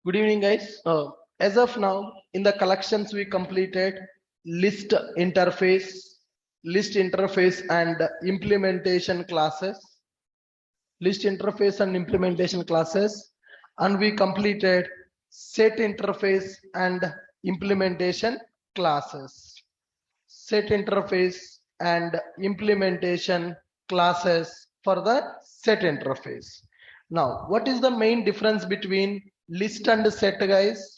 Good evening, guys. As of now, in the collections we completed list interface and implementation classes, and we completed set interface and implementation classes. Set interface and implementation classes for the set interface. Now, what is the main difference between list and set, guys?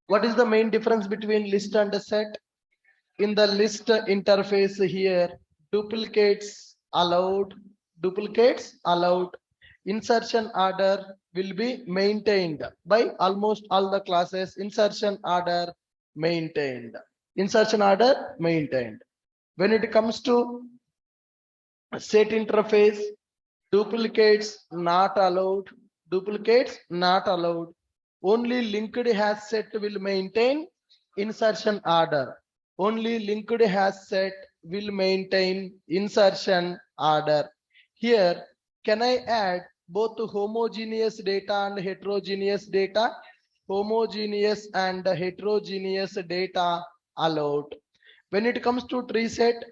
What is the main difference between list and set? In the list interface here, duplicates allowed, insertion order will be maintained by almost all the classes. Insertion order maintained. When it comes to set interface, duplicates not allowed. Only linked has set will maintain insertion order. Here, can I add both homogeneous data and heterogeneous data? Homogeneous and heterogeneous data allowed. When it comes to tree set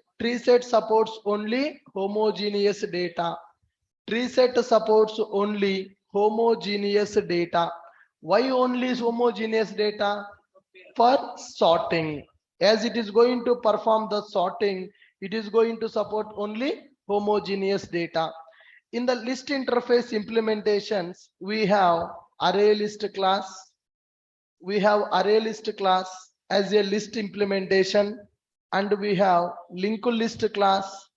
supports only homogeneous data. Why only homogeneous data? For sorting. As it is going to perform the sorting, it is going to support only homogeneous data. In the list interface implementations, we have array list class. As a list implementation, and we have linked list class,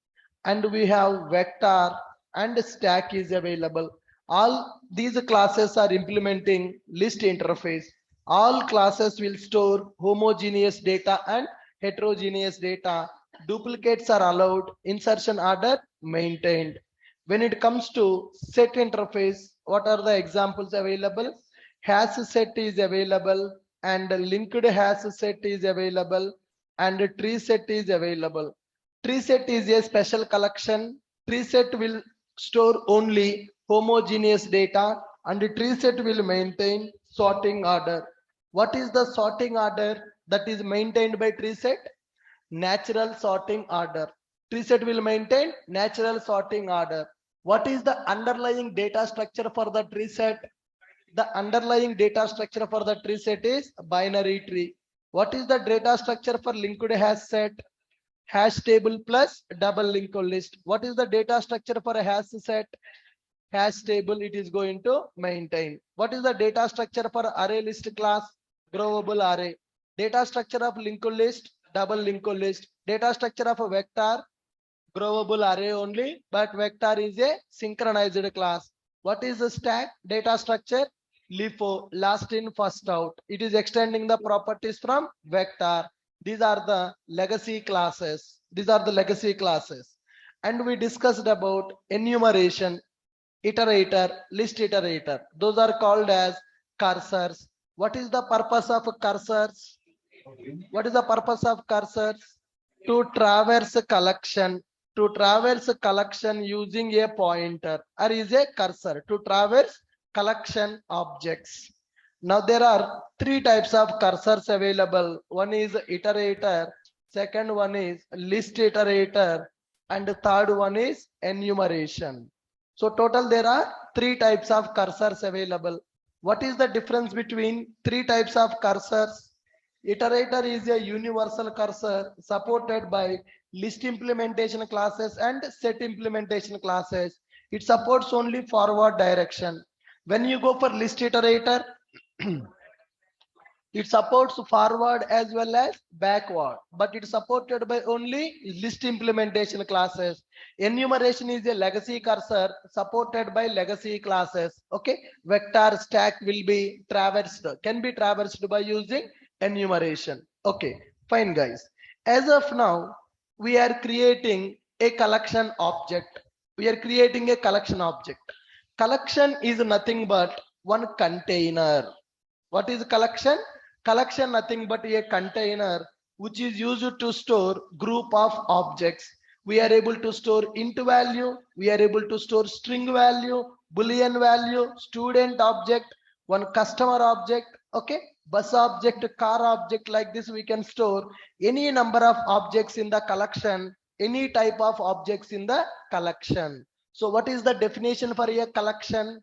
and we have vector and stack is available. All these classes are implementing list interface. All classes will store homogeneous data and heterogeneous data. Duplicates are allowed, insertion order maintained. When it comes to set interface, what are the examples available? Hash set is available, and linked hash set is available, and tree set is available. Tree set is a special collection. Tree set will store only homogeneous data, and the tree set will maintain sorting order. What is the sorting order that is maintained by tree set? Natural sorting order. Tree set will maintain natural sorting order. What is the underlying data structure for the tree set? The underlying data structure for the tree set is binary tree. What is the data structure for linked hash set? Hash table plus double linked list. What is the data structure for a hash set? Hash table it is going to maintain. What is the data structure for array list class? Growable array. Data structure of linked list, double linked list. Data structure of a vector, growable array only, but vector is a synchronized class. What is the stack? Data structure, LIFO, last in first out. It is extending the properties from vector. These are the legacy classes. And we discussed about enumeration, iterator, list iterator. Those are called as cursors. What is the purpose of cursors? To traverse collection using a pointer, or is a cursor to traverse collection objects. Now there are three types of cursors available. One is iterator, second one is list iterator, and the third one is enumeration. So total there are three types of cursors available. What is the difference between three types of cursors? Iterator is a universal cursor supported by list implementation classes and set implementation classes. It supports only forward direction. When you go for list iterator, it supports forward as well as backward, but it's supported by only list implementation classes. Enumeration is a legacy cursor supported by legacy classes. Okay, vector stack will be traversed, can be traversed by using enumeration. Okay, fine guys. As of now, we are creating a collection object. Collection is nothing but one container. What is collection? Collection nothing but a container which is used to store group of objects. We are able to store int value, we are able to store string value, boolean value, student object, one customer object, okay, bus object, car object. Like this we can store any number of objects in the collection, any type of objects in the collection. So what is the definition for a collection?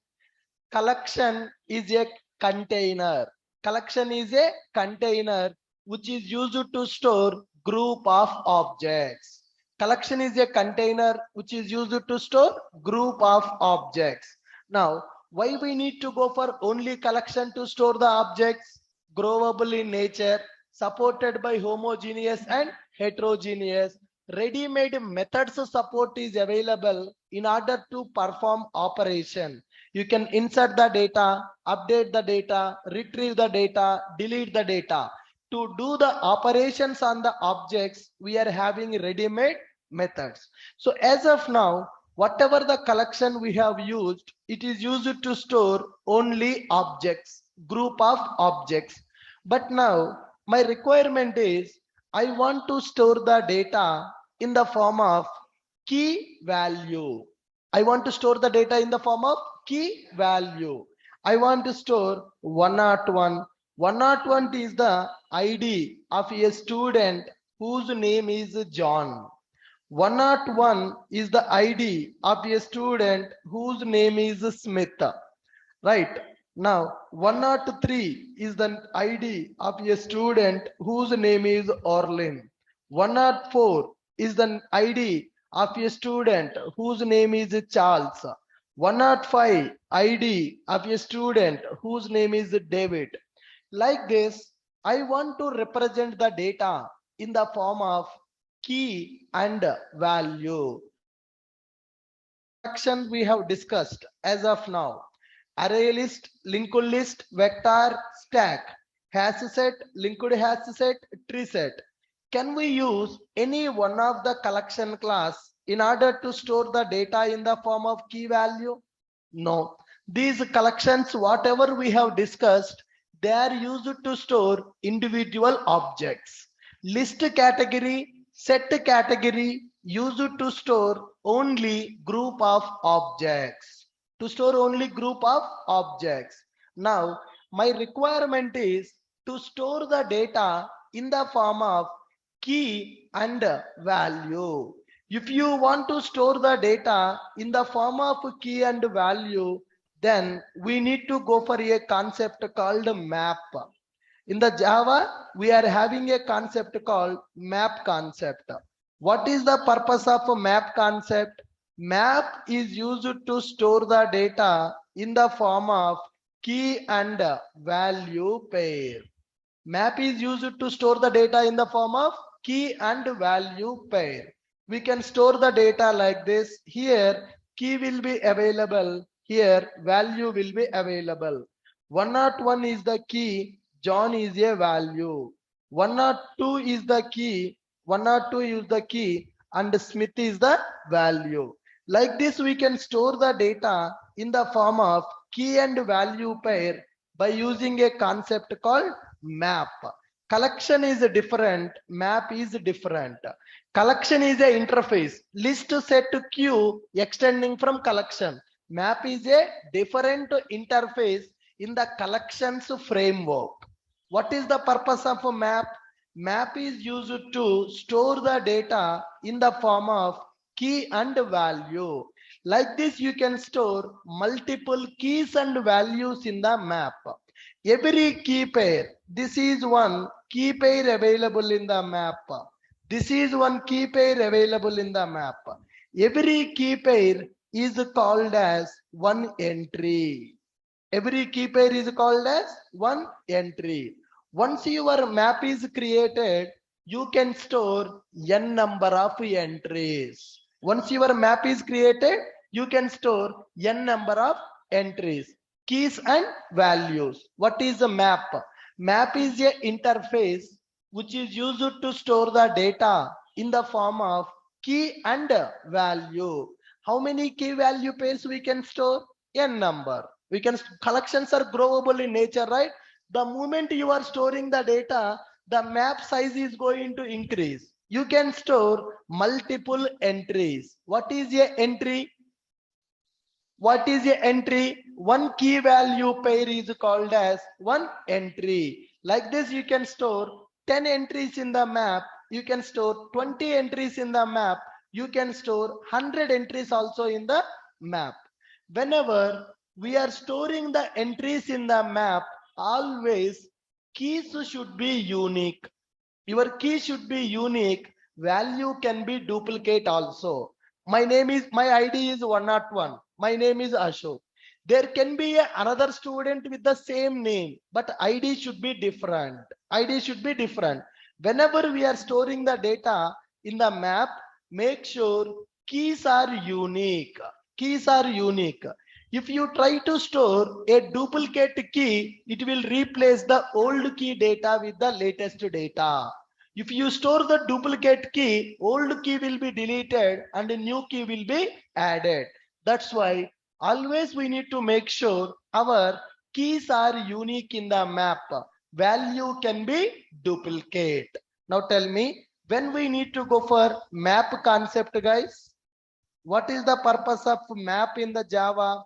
Collection is a container. Collection is a container which is used to store group of objects. Collection is a container which is used to store group of objects. Now, why we need to go for only collection to store the objects? Growable in nature, supported by homogeneous and heterogeneous. Ready-made methods support is available in order to perform operation. You can insert the data, update the data, retrieve the data, delete the data. To do the operations on the objects, we are having ready-made methods. So as of now, whatever the collection we have used, it is used to store only objects, group of objects. But now my requirement is I want to store the data in the form of key value. I want to store the data in the form of key value. I want to store 101. 101 is the ID of a student whose name is John. 101 is the ID of a student whose name is Smith. Right. Now 103 is the ID of a student whose name is Orlin. 104 is the ID of a student whose name is Charles. 105 ID of a student whose name is David. Like this, I want to represent the data in the form of key and value. Action we have discussed as of now: array list, linked list, vector, stack, hash set, linked hash set, tree set. Can we use any one of the collection class in order to store the data in the form of key value? No. These collections, whatever we have discussed, they are used to store individual objects. List category, set category, used to store only group of objects. To store only group of objects. Now, my requirement is to store the data in the form of key and value. If you want to store the data in the form of key and value, then we need to go for a concept called map. In the Java, we are having a concept called map concept. What is the purpose of a map concept? Map is used to store the data in the form of key and value pair. Map is used to store the data in the form of key and value pair. We can store the data like this. Here, key will be available. Here, value will be available. 101 is the key. John is a value. 102 is the key. 102 is the key. And Smith is the value. Like this, we can store the data in the form of key and value pair by using a concept called map. Collection is different, map is different. Collection is an interface, list set queue extending from collection. Map is a different interface in the collections framework. What is the purpose of a map? Map is used to store the data in the form of key and value. Like this, you can store multiple keys and values in the map. Every key pair, this is one key pair available in the map. This is one key pair available in the map. Every key pair is called as one entry. Every key pair is called as one entry. Once your map is created, you can store n number of entries. Once your map is created, you can store n number of entries, keys and values. What is a map? Map is an interface which is used to store the data in the form of key and value. How many key value pairs we can store? N number. We can, collections are growable in nature, right? The moment you are storing the data, the map size is going to increase. You can store multiple entries. What is a entry? What is a entry? One key value pair is called as one entry. Like this, you can store 10 entries in the map. You can store 20 entries in the map. You can store 100 entries also in the map. Whenever we are storing the entries in the map, always keys should be unique. Your key should be unique. Value can be duplicate also. My ID is 101. My name is Ashok. There can be another student with the same name, but ID should be different. ID should be different. Whenever we are storing the data in the map, make sure keys are unique. Keys are unique. If you try to store a duplicate key, it will replace the old key data with the latest data. If you store the duplicate key, old key will be deleted and a new key will be added. That's why always we need to make sure our keys are unique in the map. Value can be duplicate. Now tell me, when we need to go for map concept, guys, what is the purpose of map in the Java?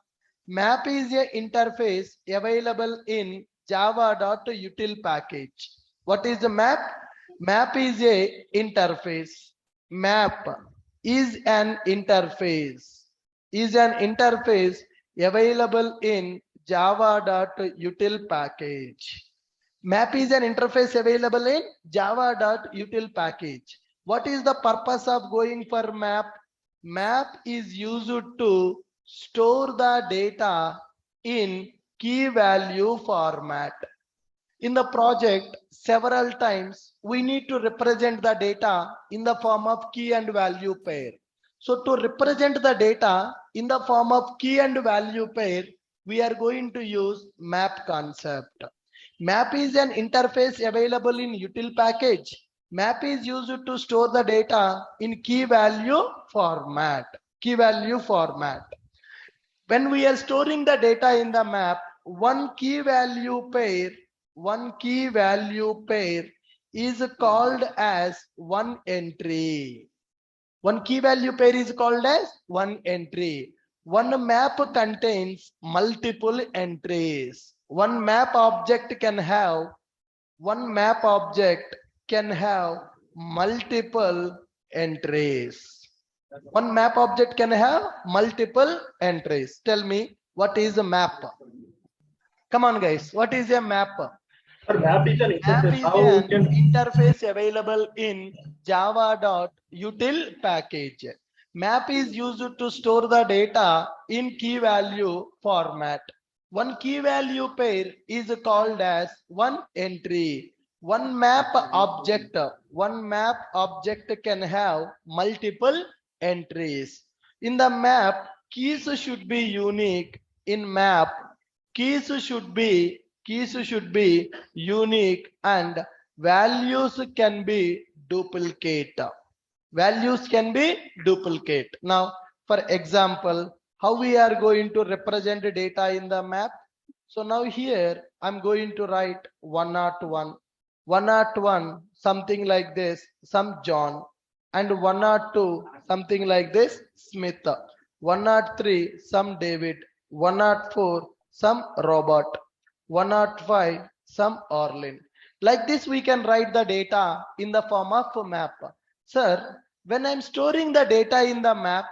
Map is a interface available in java.util package. What is the map? Map is a interface. Map is an interface. Is an interface available in java.util package. Map is an interface available in java.util package. What is the purpose of going for map? Map is used to store the data in key value format. In the project, several times we need to represent the data in the form of key and value pair. So to represent the data in the form of key and value pair, we are going to use map concept. Map is an interface available in util package. Map is used to store the data in key value format. Key value format. When we are storing the data in the map, one key value pair is called as one entry. One key value pair is called as one entry. One map contains multiple entries. One map object can have multiple entries. One map object can have multiple entries. Tell me, what is a map? Come on, guys. What is a map? Sir, map is an Map interface. is How we an can interface available in java.util package. Map is used to store the data in key value format. One key value pair is called as one entry. One map object can have multiple entries. In the map, keys should be unique. In map, keys should be unique and values can be duplicate. Values can be duplicate. Now, for example, how we are going to represent data in the map? So now here I'm going to write 101. 101 something like this, some John, and 102 something like this, Smith. 103 some David. 104 some Robert. 105 some Orlin. Like this we can write the data in the form of a map. Sir, when I'm storing the data in the map,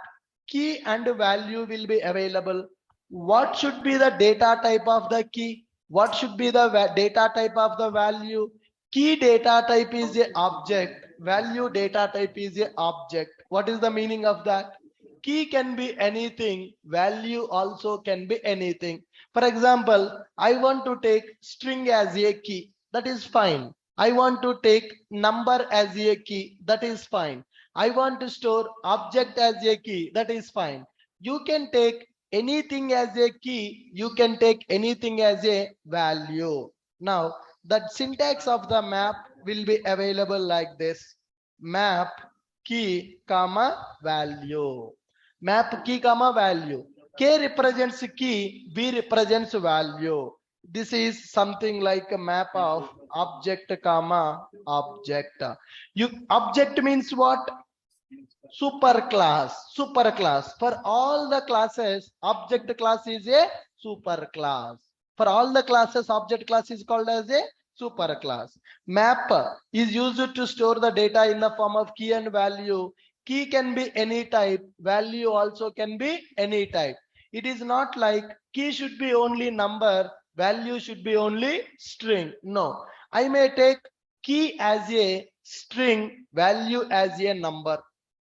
key and value will be available. What should be the data type of the key? What should be the data type of the value? Key data type is a object. Value data type is a object. What is the meaning of that? Key can be anything. Value also can be anything. For example, I want to take string as a key. That is fine. I want to take number as a key. That is fine. I want to store object as a key. That is fine. You can take anything as a key. You can take anything as a value. Now, the syntax of the map will be available like this. Map key comma value. Map key comma value. K represents key, B represents value. This is something like a map of object comma object. Object means what? superclass. For all the classes, object class is a superclass. For all the classes, object class is called as a superclass. Map is used to store the data in the form of key and value. Key can be any type, value also can be any type. It is not like key should be only number, value should be only string. No, I may take key as a string, value as a number.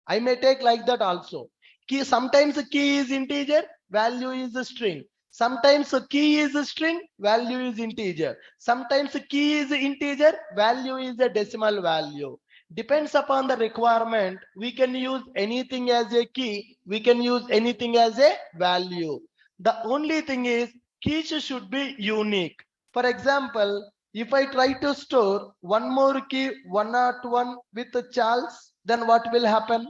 I may take like that also. Key, sometimes key is integer, value is a string. Sometimes key is a string, value is integer. Sometimes key is integer, value is a decimal value. Depends upon the requirement. We can use anything as a key. We can use anything as a value. The only thing is keys should be unique. For example, if I try to store one more key 101 with Charles, then what will happen?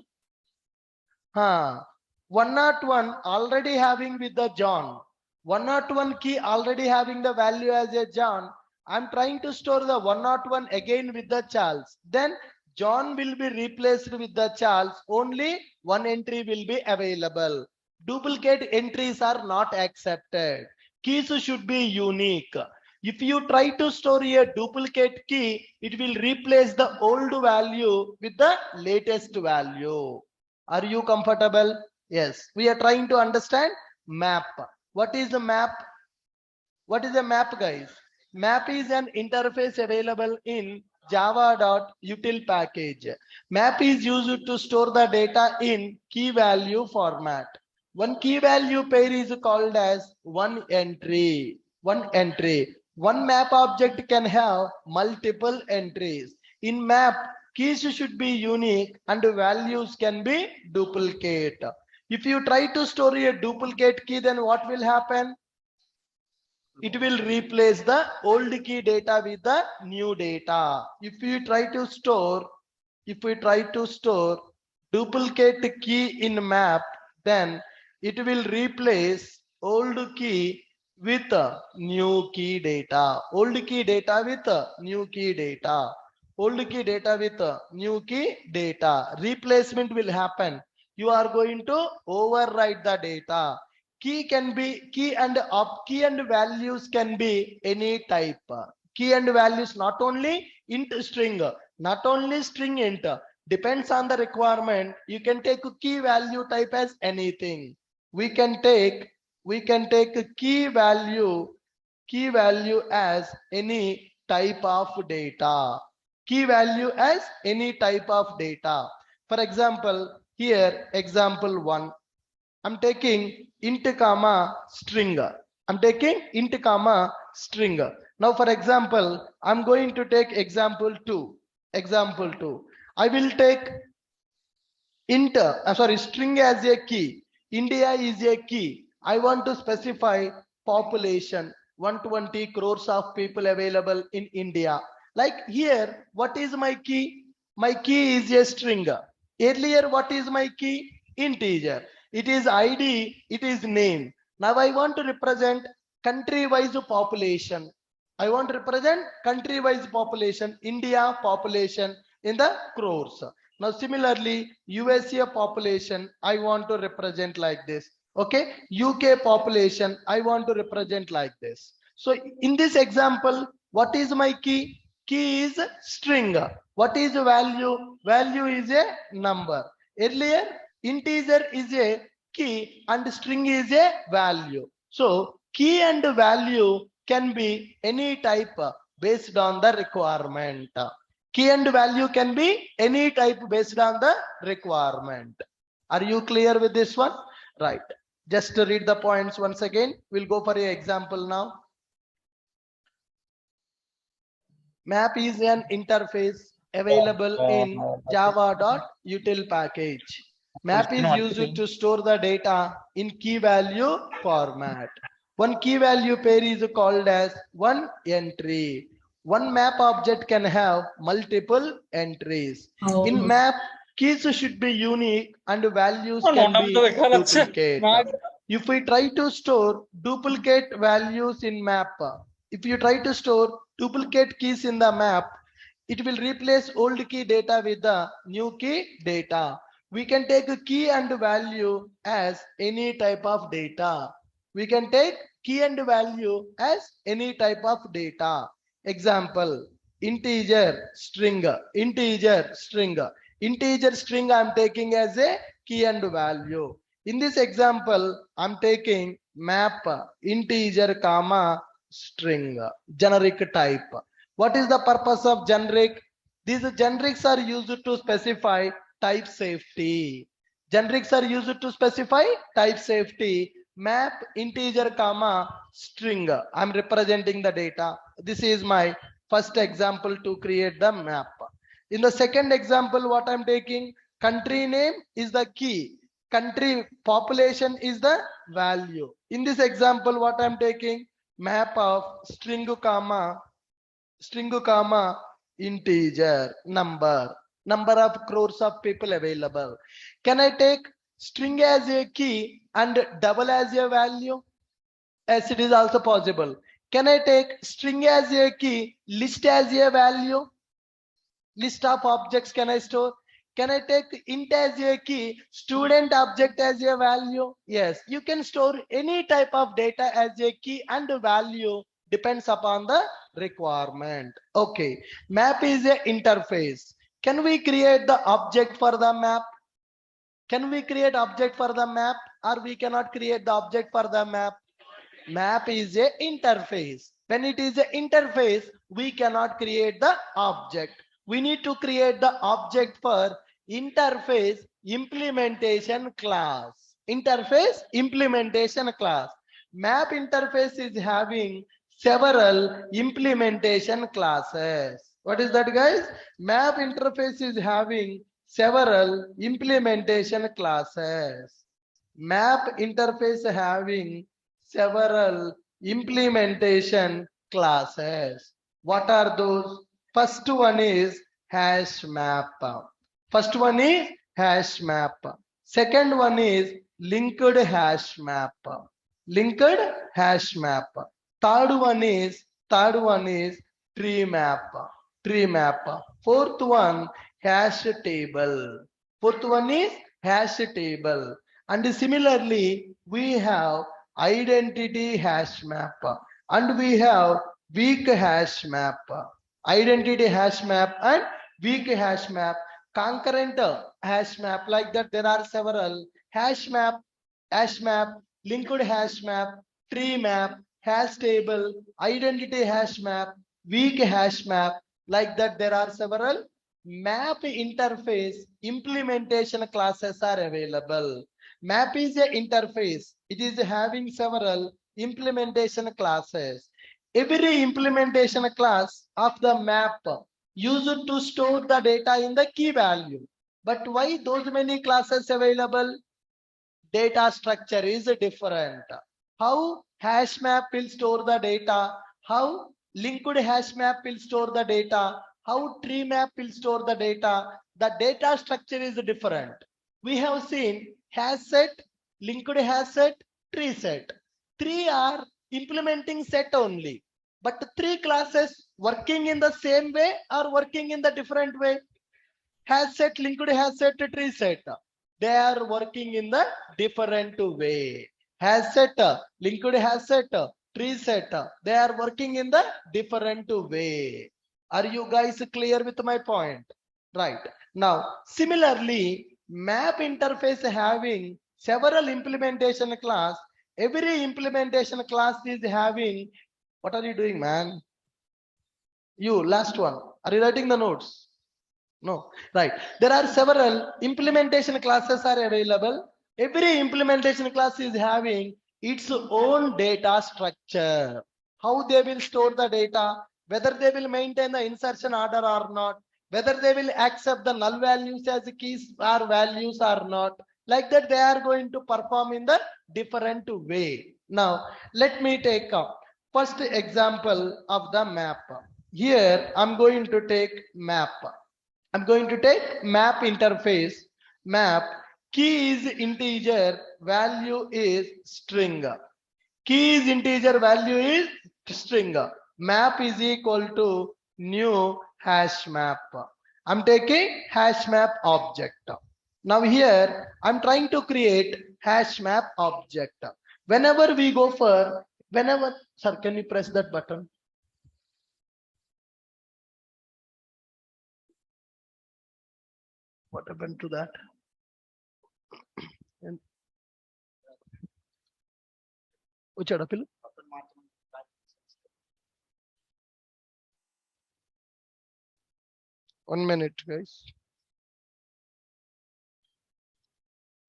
101 already having with the John. 101 key already having the value as a John. I'm trying to store the 101 again with the Charles. Then John will be replaced with the Charles. Only one entry will be available. Duplicate entries are not accepted. Keys should be unique. If you try to store a duplicate key, it will replace the old value with the latest value. Are you comfortable? Yes. We are trying to understand map. What is a map? What is a map, guys? Map is an interface available in java.util package. Map is used to store the data in key value format. One key value pair is called as one entry. One entry. One map object can have multiple entries. In map, keys should be unique and values can be duplicate. If you try to store a duplicate key, then what will happen? It will replace the old key data with the new data. If we try to store duplicate key in map, then it will replace old key with new key data. Old key data with new key data. Old key data with new key data. Replacement will happen. You are going to overwrite the data. Key can be key and values can be any type. Key and values not only int string, not only string int. Depends on the requirement. You can take a key value type as anything. We can take a key value as any type of data. Key value as any type of data. For example, here example 1. I'm taking int comma string. I'm taking int comma string. Now for example, I'm going to take example 2. Example 2. I will take string as a key. India is a key. I want to specify population 120 crores of people available in India. Like here, what is my key? My key is a string. Earlier, what is my key? Integer. It is ID, it is name. Now I want to represent country-wise population. I want to represent country-wise population, India population in the crores. Now similarly, USA population, I want to represent like this. Okay, UK population, I want to represent like this. So in this example, what is my key? Key is string. What is the value? Value is a number. Earlier, integer is a key and string is a value. So key and value can be any type based on the requirement. Key and value can be any type based on the requirement. Are you clear with this one? Right. Just to read the points once again. We'll go for an example now. Map is an interface available in java.util package. Map is used to store the data in key value format. One key value pair is called as one entry. One map object can have multiple entries. In map, keys should be unique and values can be duplicate. If we try to store duplicate values in map, if you try to store duplicate keys in the map, it will replace old key data with the new key data. We can take a key and value as any type of data. We can take key and value as any type of data. Example, integer string, integer string. Integer string I'm taking as a key and value. In this example, I'm taking map integer comma string, generic type. What is the purpose of generic? These generics are used to specify type safety. Generics are used to specify type safety. Map integer comma string. I'm representing the data. This is my first example to create the map. In the second example, what I'm taking, country name is the key. Country population is the value. In this example, what I'm taking, map of string comma integer number of crores of people available. Can I take string as a key and double as a value? Yes, it is also possible. Can I take string as a key, list as a value? List of objects can I store? Can I take int as a key, student object as a value? Yes, you can store any type of data as a key and value, depends upon the requirement. Okay, map is a interface. Can we create the object for the map? Can we create object for the map, or we cannot create the object for the map? Map is a interface. When it is an interface, we cannot create the object. We need to create the object for interface implementation class. Interface implementation class. Map interface is having several implementation classes. What is that, guys? Map interface is having several implementation classes. Map interface having several implementation classes. What are those? First one is hash map. First one is hash map. Second one is linked hash map. Linked hash map. Third one is tree map. Tree map. Fourth one hash table. Fourth one is hash table. And similarly, we have identity hash map and we have weak hash map. Identity hash map and weak hash map. Concurrent hash map, like that there are several hash map, linked hash map, tree map, hash table, identity hash map, weak hash map. Like that there are several map interface implementation classes are available. Map is an interface. It is having several implementation classes. Every implementation class of the map used to store the data in the key value. But why those many classes available? Data structure is different. How hash map will store the data? How linked hash map will store the data? How tree map will store the data? The data structure is different. We have seen hash set, linked hash set, tree set. Three are implementing set only. But three classes working in the same way or working in the different way? Hash set, linked hash set, tree set. They are working in the different way. Hash set, linked hash set, tree set. They are working in the different way. Are you guys clear with my point? Right. Now, similarly, map interface having several implementation class. Every implementation class is having, what are you doing, man? You, last one. Are you writing the notes? No, right. There are several implementation classes are available. Every implementation class is having its own data structure. How they will store the data, whether they will maintain the insertion order or not, whether they will accept the null values as keys or values or not. Like that, they are going to perform in the different way. Now, let me take up first example of the map. Here, I'm going to take map. I'm going to take map interface. Map, key is integer, value is string. Key is integer, value is string. Map is equal to new hash map. I'm taking hash map object. Now here I'm trying to create hash map object. Whenever we go for, sir, can you press that button? What happened to that? Uchada pillu? 1 minute, guys.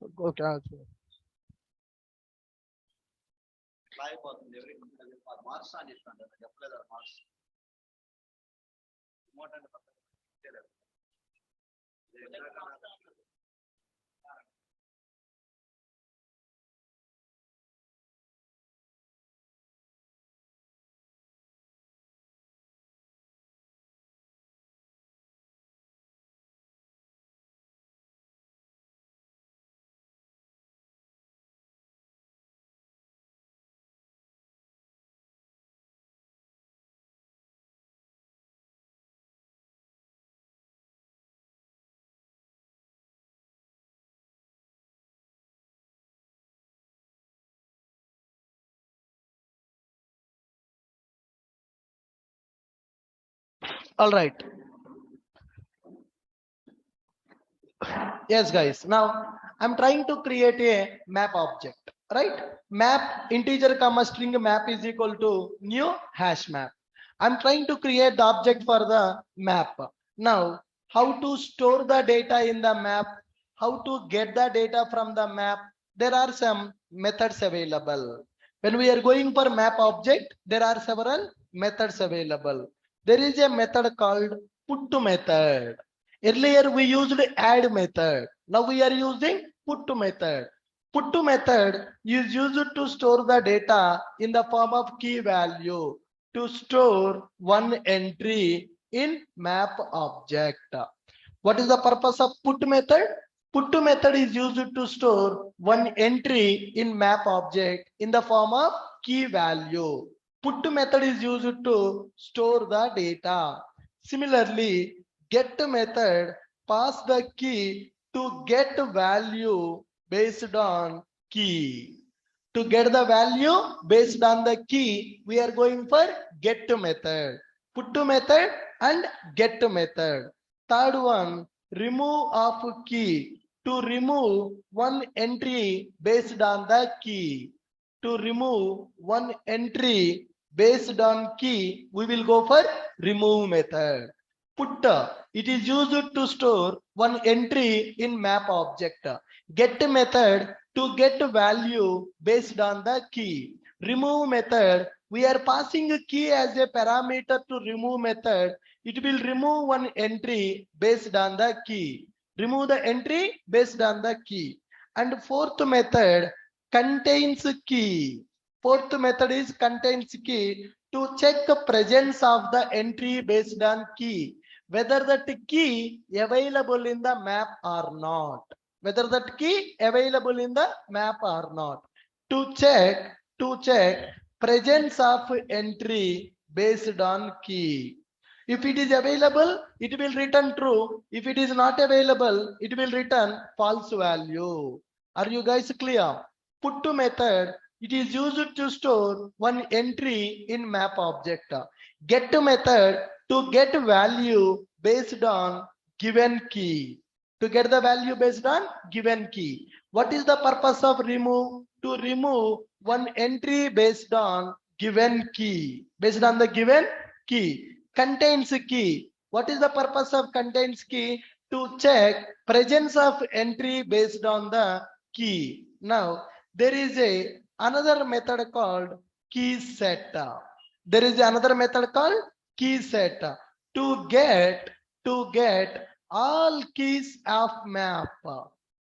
Okay. All right. Yes, guys. Now I'm trying to create a map object, right? Map integer comma string map is equal to new hash map. I'm trying to create the object for the map. Now, how to store the data in the map? How to get the data from the map? There are some methods available. When we are going for map object, there are several methods available. There is a method called put method. Earlier we used add method. Now we are using put method. Put method is used to store the data in the form of key value to store one entry in map object. What is the purpose of put method? Put method is used to store one entry in map object in the form of key value. Put method is used to store the data. Similarly, get method pass the key to get value based on key. To get the value based on the key, we are going for get method. Put method and get method. Third one, remove of key. To remove one entry based on the key. To remove one entry based on key, we will go for remove method. Put, it is used to store one entry in map object. Get method to get value based on the key. Remove method, we are passing a key as a parameter to remove method. It will remove one entry based on the key. Remove the entry based on the key. And fourth method contains key. Fourth method is contains key to check the presence of the entry based on key, whether that key available in the map or not. Whether that key available in the map or not. To check presence of entry based on key. If it is available, it will return true. If it is not available, it will return false value. Are you guys clear? Put to method, it is used to store one entry in map object. Get to method to get value based on given key. To get the value based on given key. What is the purpose of remove? To remove one entry based on given key. Based on the given key. Contains key. What is the purpose of contains key? To check presence of entry based on the key. Now there is another method called key set. There is another method called key set. To get all keys of map.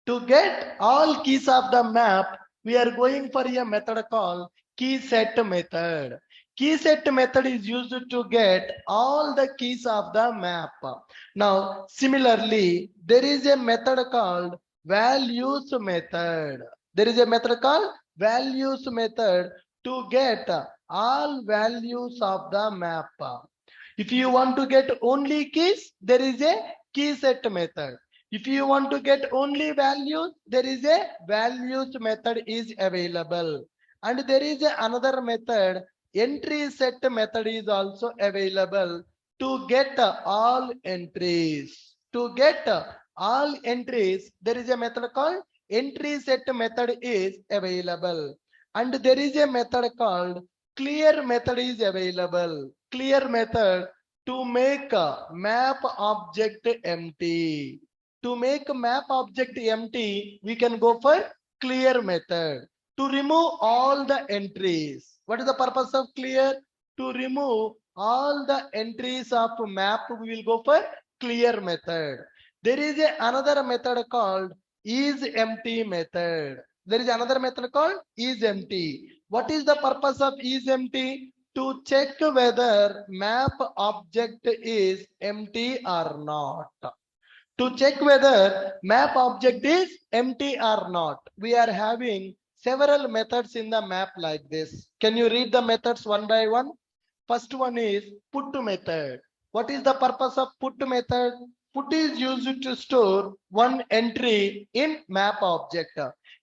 To get all keys of the map, we are going for a method called key set method. Key set method is used to get all the keys of the map. Now, similarly, there is a method called values method. There is a method called values method to get all values of the map. If you want to get only keys, there is a key set method. If you want to get only values, there is a values method is available. And there is another method, entry set method is also available to get all entries. To get all entries, there is a method called entry set method is available. And there is a method called clear method is available. Clear method to make a map object empty. To make a map object empty, we can go for clear method. To remove all the entries. What is the purpose of clear? To remove all the entries of map, we will go for clear method. There is another method called is empty method. There is another method called is empty. What is the purpose of is empty? To check whether map object is empty or not. To check whether map object is empty or not. We are having several methods in the map like this. Can you read the methods one by one? First one is put method. What is the purpose of put method? Put is used to store one entry in map object.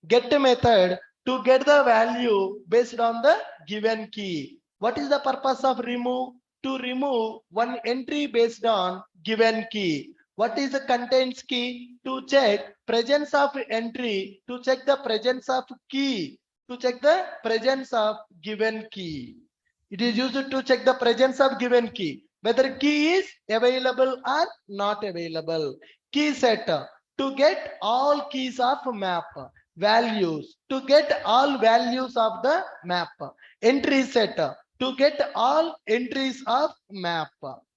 Get method to get the value based on the given key. What is the purpose of remove? To remove one entry based on given key. What is the contains key? To check presence of entry, to check the presence of key, to check the presence of given key. It is used to check the presence of given key, whether key is available or not available. Key set to get all keys of map. Values to get all values of the map. Entry set to get all entries of map.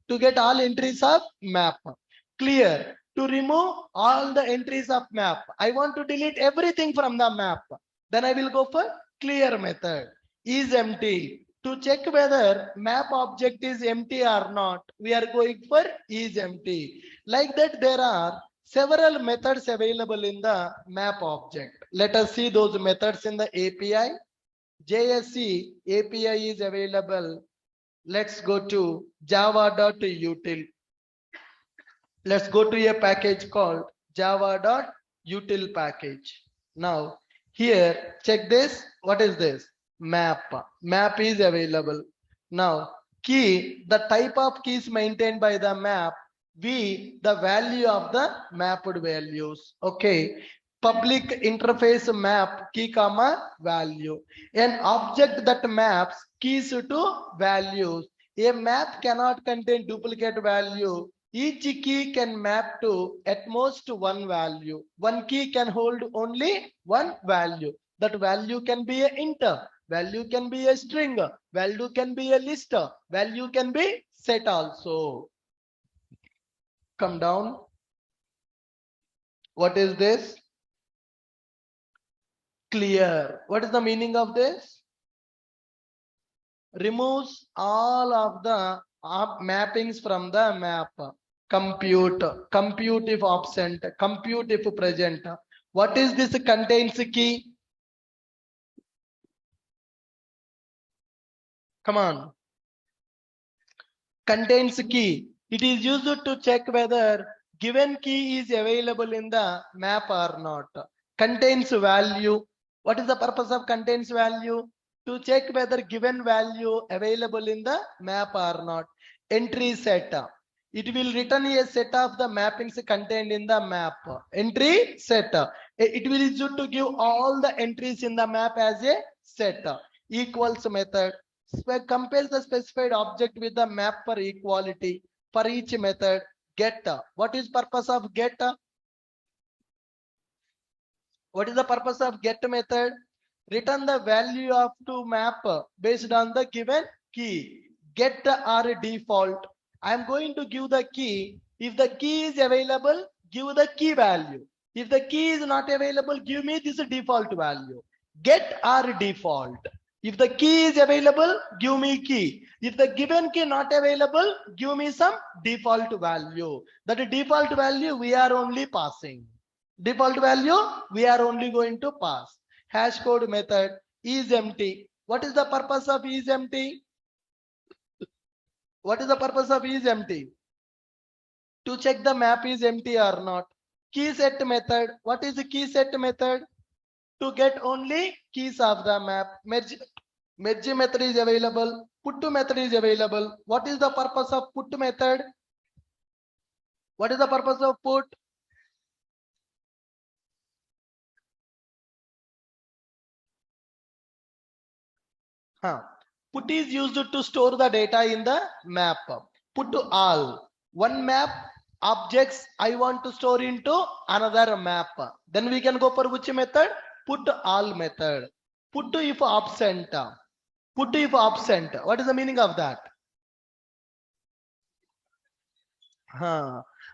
To get all entries of map. Clear to remove all the entries of map. I want to delete everything from the map. Then I will go for clear method. Is empty. To check whether map object is empty or not, we are going for is empty. Like that, there are several methods available in the map object. Let us see those methods in the API. JSC API is available. Let's go to java.util. Let's go to a package called java.util package. Now, here, check this. What is this? Map. Map is available. Now, key, the type of keys maintained by the map. V, the value of the mapped values. Okay. Public interface map key comma value. An object that maps keys to values. A map cannot contain duplicate value. Each key can map to at most one value. One key can hold only one value. That value can be an int, value can be a string, value can be a list, value can be set also. Come down. What is this? Clear. What is the meaning of this? Removes all of the mappings from the map. Compute if absent, compute if present. What is this contains key? Come on. Contains key. It is used to check whether given key is available in the map or not. Contains value. What is the purpose of contains value? To check whether given value available in the map or not. Entry set. It will return a set of the mappings contained in the map. Entry set. It will use to give all the entries in the map as a set. Equals method. Compare the specified object with the map for equality. For each method, get. What is purpose of get? What is the purpose of get method? Return the value of to map based on the given key. Get or default. I am going to give the key. If the key is available, give the key value. If the key is not available, give me this default value. Get or default. If the key is available, give me key. If the given key not available, give me some default value. That default value we are only passing. Default value we are only going to pass. Hash code method is empty. What is the purpose of is empty? What is the purpose of is empty? To check the map is empty or not. Key set method. What is the key set method? To get only keys of the map. Merge method is available. Put to method is available. What is the purpose of put method? What is the purpose of put? Put is used to store the data in the map. Put to all. One map objects I want to store into another map. Then we can go for which method? Put all method. Put to if absent. Put to if absent. What is the meaning of that?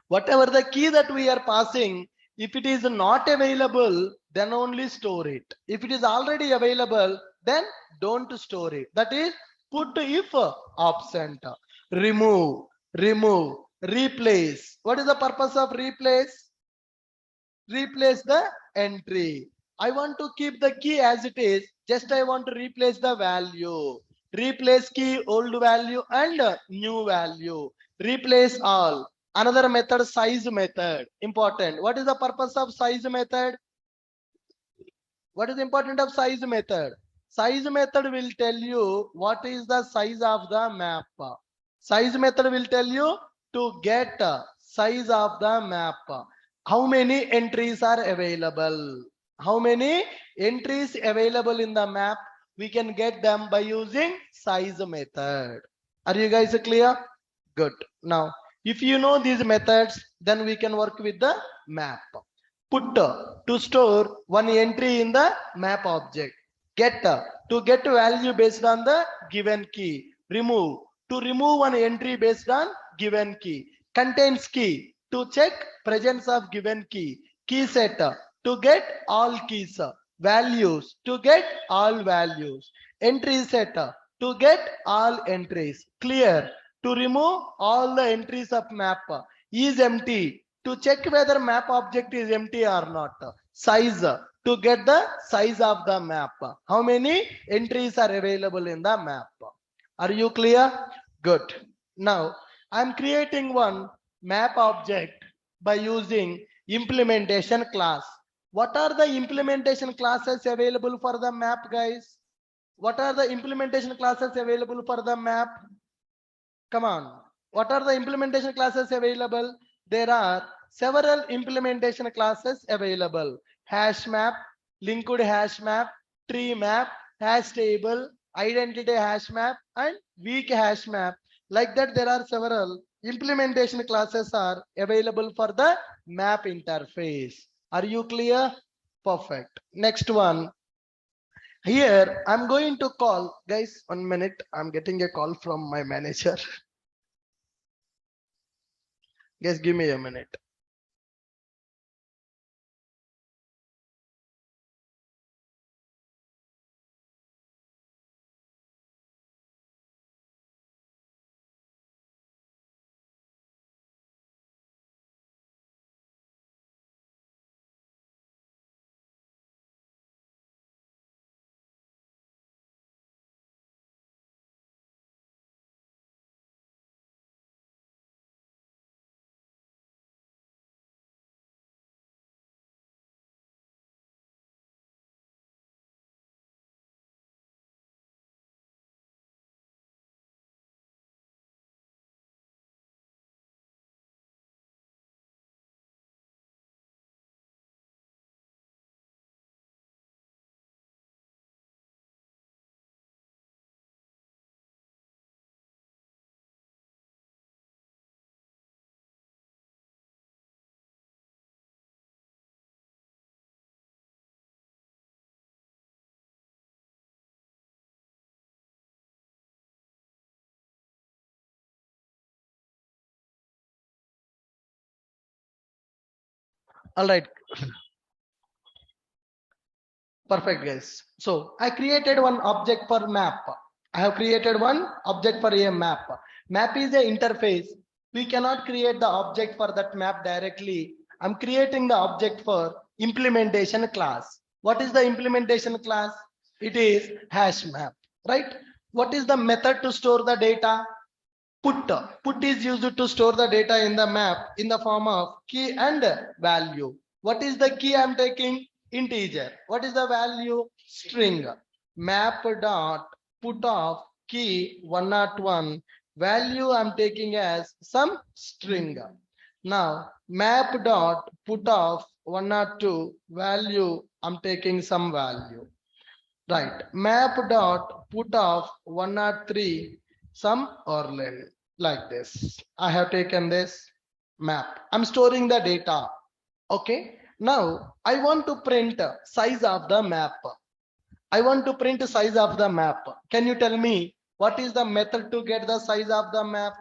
Whatever the key that we are passing, if it is not available, then only store it. If it is already available, then don't store it. That is put if absent. Remove, replace. What is the purpose of replace? Replace the entry. I want to keep the key as it is. Just I want to replace the value. Replace key, old value and new value. Replace all. Another method, size method. Important. What is the purpose of size method? What is important of size method? Size method will tell you what is the size of the map. Size method will tell you to get size of the map. How many entries are available? How many entries available in the map? We can get them by using size method. Are you guys clear? Good. Now, if you know these methods, then we can work with the map. Put to store one entry in the map object. Get to get value based on the given key. Remove to remove one entry based on given key. Contains key to check presence of given key. Key set to get all keys. Values to get all values. Entry set to get all entries. Clear to remove all the entries of map. Is empty to check whether map object is empty or not. Size to get the size of the map. How many entries are available in the map? Are you clear? Good. Now I am creating one map object by using implementation class. What are the implementation classes available for the map, guys? What are the implementation classes available for the map? Come on. What are the implementation classes available? There are several implementation classes available. Hash map, linked hash map, tree map, hash table, identity hash map, and weak hash map. Like that, there are several implementation classes are available for the map interface. Are you clear? Perfect. Next one. Here, I'm going to call, guys, 1 minute. I'm getting a call from my manager. Guys, give me a minute. All right. Perfect, guys. So I created one object for map. I have created one object for a map. Map is a interface. We cannot create the object for that map directly. I'm creating the object for implementation class. What is the implementation class? It is hash map, right? What is the method to store the data? Put. Put is used to store the data in the map in the form of key and value. What is the key I'm taking? Integer. What is the value? String. Map dot put of key 101. Value I'm taking as some string. Now map dot put of 102. Value I'm taking some value. Right. Map dot put of 103 some Orlen like this. I have taken this map. I'm storing the data. Okay. Now I want to print size of the map. I want to print size of the map. Can you tell me what is the method to get the size of the map?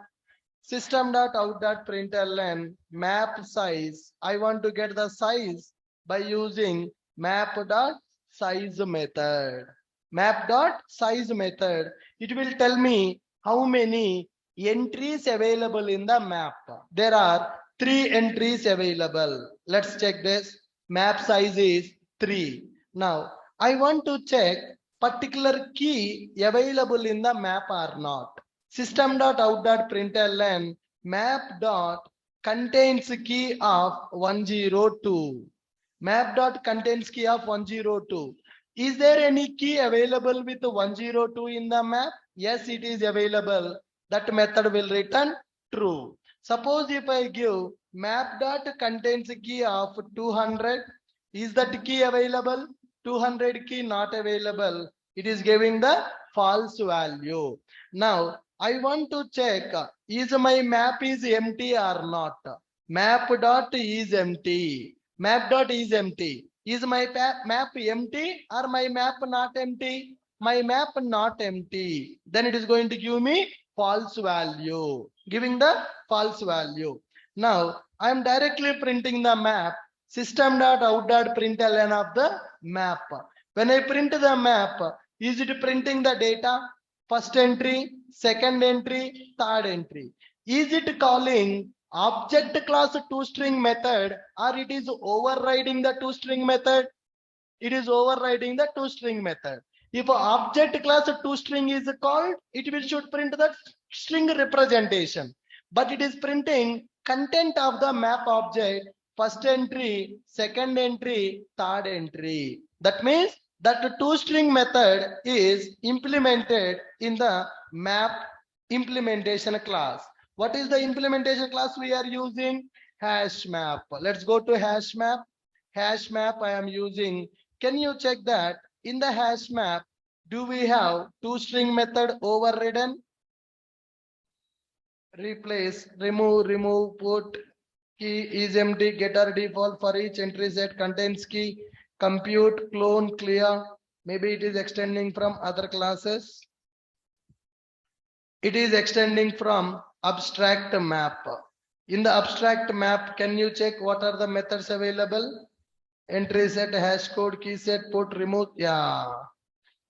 System.out.println map size. I want to get the size by using map.size method. Map.size method. It will tell me how many entries available in the map. There are 3 entries available. Let's check this. Map size is 3. Now I want to check particular key available in the map or not. System.out.println map dot contains key of 102. Map dot contains key of 102. Is there any key available with 102 in the map? Yes, it is available. That method will return true. Suppose if I give map dot contains key of 200, is that key available? 200 key not available. It is giving the false value. Now I want to check is my map is empty or not. Map dot is empty. Map dot is empty. Is my map empty or my map not empty? My map not empty. Then it is going to give me false value. Giving the false value. Now I am directly printing the map. System.out.println of the map. When I print the map, is it printing the data? First entry, second entry, third entry. Is it calling object class toString method or it is overriding the toString method? It is overriding the toString method. If object class toString is called, it will should print the string representation. But it is printing content of the map object, first entry, second entry, third entry. That means that the toString method is implemented in the map implementation class. What is the implementation class we are using? Hash map. Let's go to hash map. Hash map I am using. Can you check that in the hash map, do we have toString method overridden? Replace, remove, put, key is empty, getter default for each entry set contains key, compute, clone, clear. Maybe it is extending from other classes. It is extending from abstract map. In the abstract map, can you check what are the methods available? Entry set, hash code, key set, put, remove. Yeah.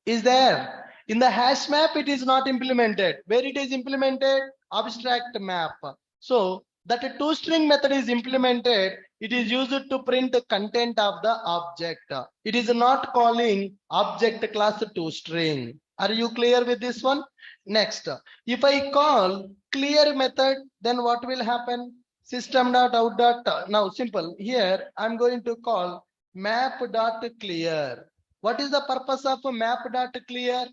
Is there. In the hash map, it is not implemented. Where it is implemented? Abstract map. So that a toString method is implemented, it is used to print the content of the object. It is not calling object class toString. Are you clear with this one? Next, if I call clear method, then what will happen? System.out. Now simple. Here I'm going to call map.clear. What is the purpose of map.clear?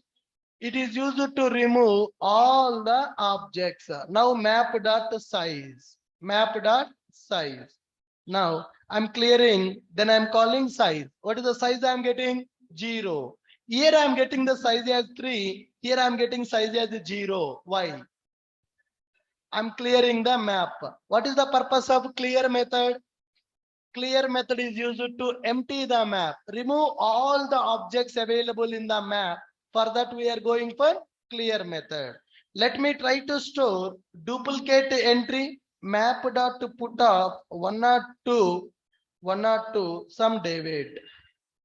It is used to remove all the objects. Now map.size. Map.size. Now I'm clearing, then I'm calling size. What is the size I'm getting? 0. Here I'm getting the size as 3. Here I'm getting size as 0. Why? I'm clearing the map. What is the purpose of clear method? Clear method is used to empty the map. Remove all the objects available in the map. For that we are going for clear method. Let me try to store duplicate entry map.put of 102 some David.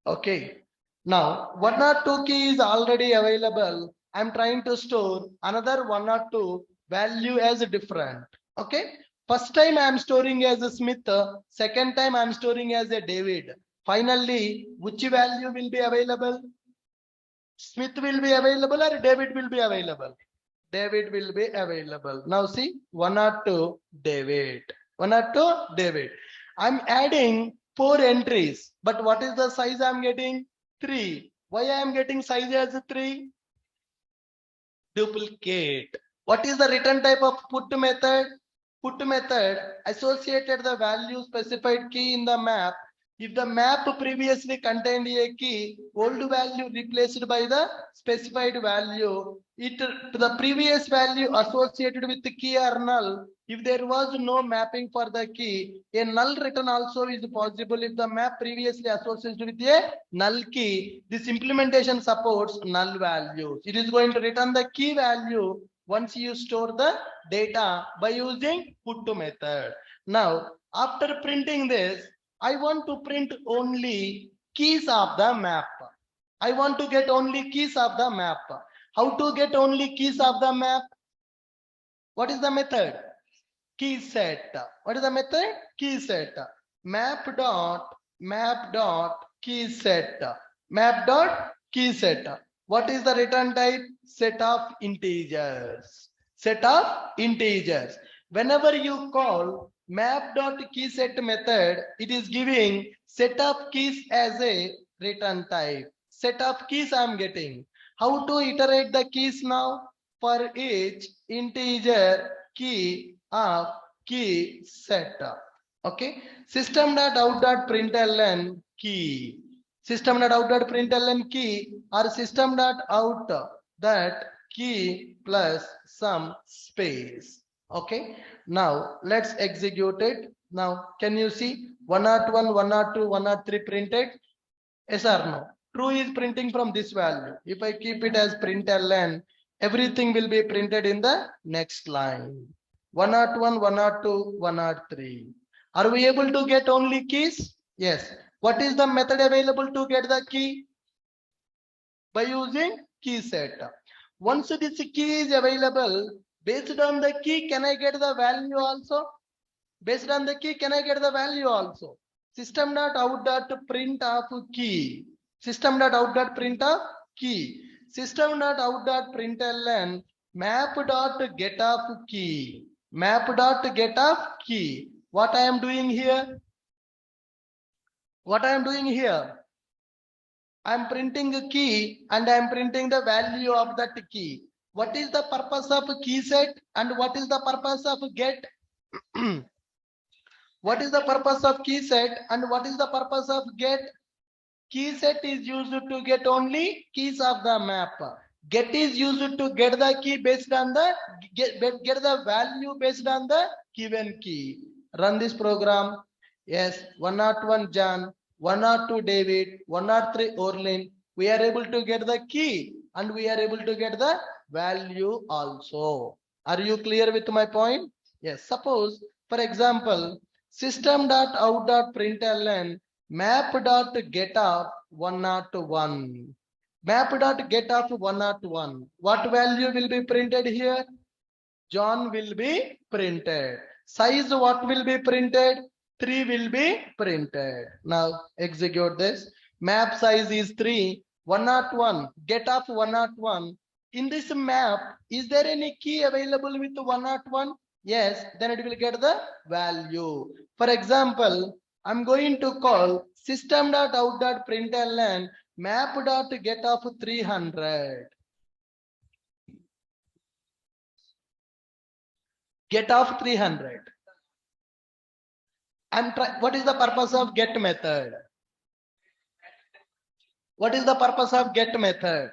Okay. Now 102 key is already available. I'm trying to store another 102 value as different. Okay. First time I am storing as a Smith. Second time I am storing as a David. Finally, which value will be available? Smith will be available or David will be available? David will be available. Now see, 102 David. 102 David. I'm adding 4 entries, but what is the size I'm getting? 3. Why I am getting size as 3? Duplicate. What is the return type of put method? Put method associated the value specified key in the map. If the map previously contained a key, old value replaced by the specified value, the previous value associated with the key are null. If there was no mapping for the key, a null return also is possible if the map previously associated with a null key. This implementation supports null values. It is going to return the key value once you store the data by using put method. Now, after printing this, I want to print only keys of the map. I want to get only keys of the map. How to get only keys of the map? What is the method? Key set. What is the method? Key set. Map dot key set. Map dot key set. What is the return type? Set of integers. Set of integers. Whenever you call map.keyset method, it is giving set of keys as a return type. Set of keys I am getting. How to iterate the keys now? For each integer key of key set. Okay. System.out.println key. System.out.println key or system.out that key plus some space. Okay. Now let's execute it. Now can you see 101, 102, 103 printed? Yes or no? True is printing from this value. If I keep it as println, everything will be printed in the next line. 101, 102, 103. Are we able to get only keys? Yes. What is the method available to get the key? By using key set. Once this key is available, based on the key, can I get the value also? Based on the key, can I get the value also? System.out.print of key. System.out.print of key. System.out.println map.get of key. Map.get of key. What I am doing here? What I am doing here? I am printing a key and I am printing the value of that key. What is the purpose of key set and what is the purpose of get? What is the purpose of key set and what is the purpose of get? Key set is used to get only keys of the map. Get is used to get the key based on the get the value based on the given key. Run this program. Yes, 101 John, 102 David, 103 Orlin. We are able to get the key and we are able to get the value also. Are you clear with my point? Yes. Suppose, for example, system.out.println map.get of 101. Map.get of 101. What value will be printed here? John will be printed. Size what will be printed? 3 will be printed. Now execute this. Map size is 3. 101. Get of 101. In this map, is there any key available with 101? Yes, then it will get the value. For example, I'm going to call system.out.println map.get of 300. Get of 300. What is the purpose of get method? What is the purpose of get method?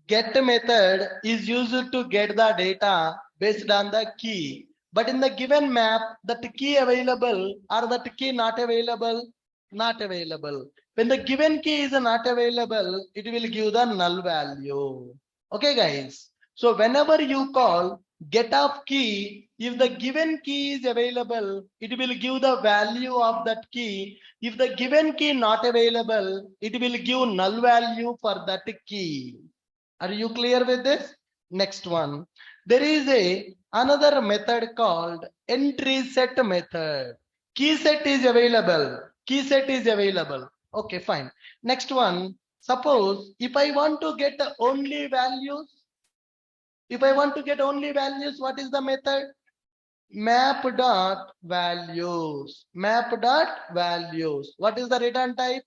Get method is used to get the data based on the key. But in the given map, that key available or that key not available? Not available. When the given key is not available, it will give the null value. Okay, guys. So whenever you call get of key, if the given key is available, it will give the value of that key. If the given key not available, it will give null value for that key. Are you clear with this? Next one. There is another method called entry set method. Key set is available. Key set is available. Okay, fine. Next one. Suppose if I want to get only values, If I want to get only values, what is the method? Map dot values. Map dot values. What is the return type?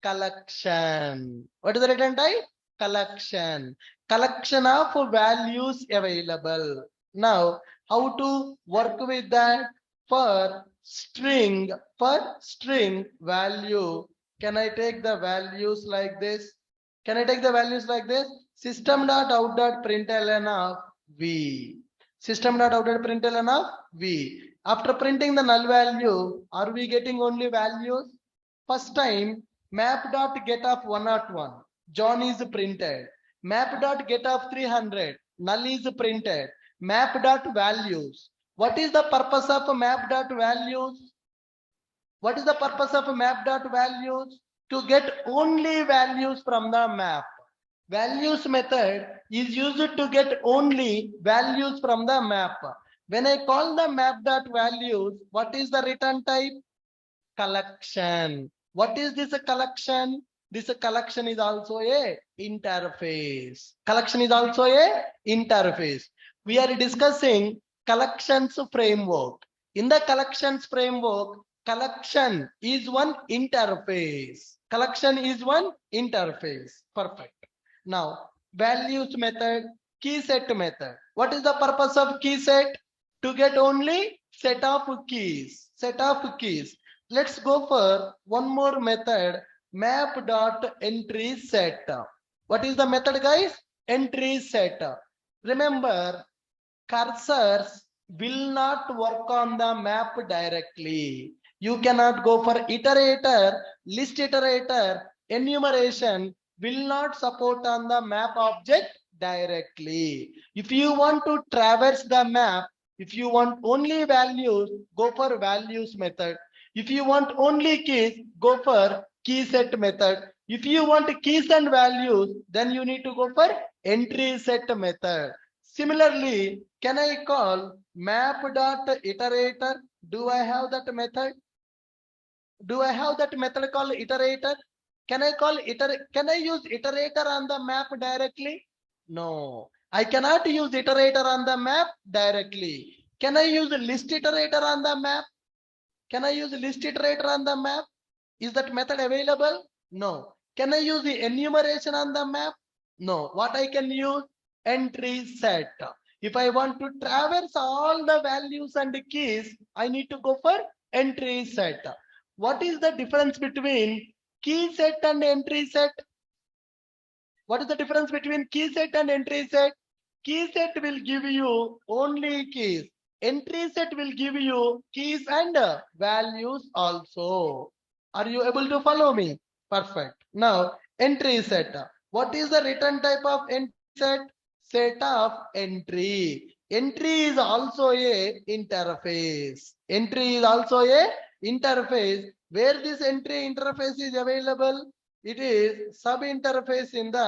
Collection. What is the return type? Collection. Collection of values available. Now, how to work with that? For string value, can I take the values like this? Can I take the values like this? System dot out dot println of v. System dot out dot println of v. After printing the null value, are we getting only values? First time, map dot get of 101. John is printed. Map dot get of 300. Null is printed. Map dot values. What is the purpose of map dot values? What is the purpose of map dot values? To get only values from the map. Values method is used to get only values from the map. When I call the map dot values, what is the return type? Collection. What is this collection? This collection is also a interface. Collection is also a interface. We are discussing collections framework. In the collections framework, collection is one interface. Collection is one interface. Perfect. Now, values method, key set method. What is the purpose of key set? To get only set of keys. Set of keys. Let's go for one more method, map dot entry set. What is the method, guys? Entry set. Remember, cursors will not work on the map directly. You cannot go for iterator, list iterator, enumeration will not support on the map object directly. If you want to traverse the map, if you want only values, go for values method. If you want only keys, go for key set method. If you want keys and values, then you need to go for entry set method. Similarly, can I call map dot iterator? Do I have that method? Do I have that method called iterator? Can I call can I use iterator on the map directly? No, I cannot use iterator on the map directly. Can I use list iterator on the map? Can I use list iterator on the map? Is that method available? No. Can I use the enumeration on the map? No. What I can use? Entry set. If I want to traverse all the values and keys, I need to go for entry set. What is the difference between key set and entry set? What is the difference between key set and entry set? Key set will give you only keys. Entry set will give you keys and values also. Are you able to follow me? Perfect. Now, entry set. What is the return type of entry set? Set of entry. Entry is also a interface. Entry is also a interface. Where this entry interface is available? It is sub interface in the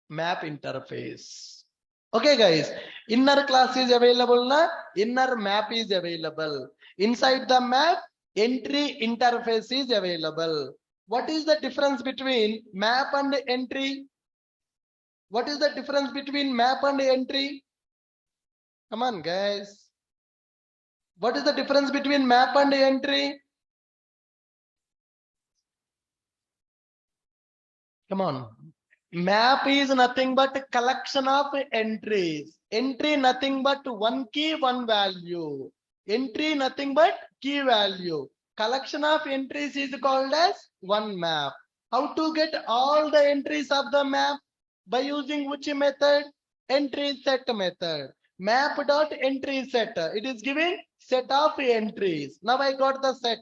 map interface. Okay, guys. Inner class is available na? Inner map is available. Inside the map, entry interface is available. What is the difference between map and entry? What is the difference between map and entry? Come on, guys. What is the difference between map and entry? Come on. Map is nothing but a collection of entries. Entry nothing but one key, one value. Entry nothing but key value. Collection of entries is called as one map. How to get all the entries of the map? By using which method? Entry set method. Map dot entry set. It is giving set of entries. Now I got the set.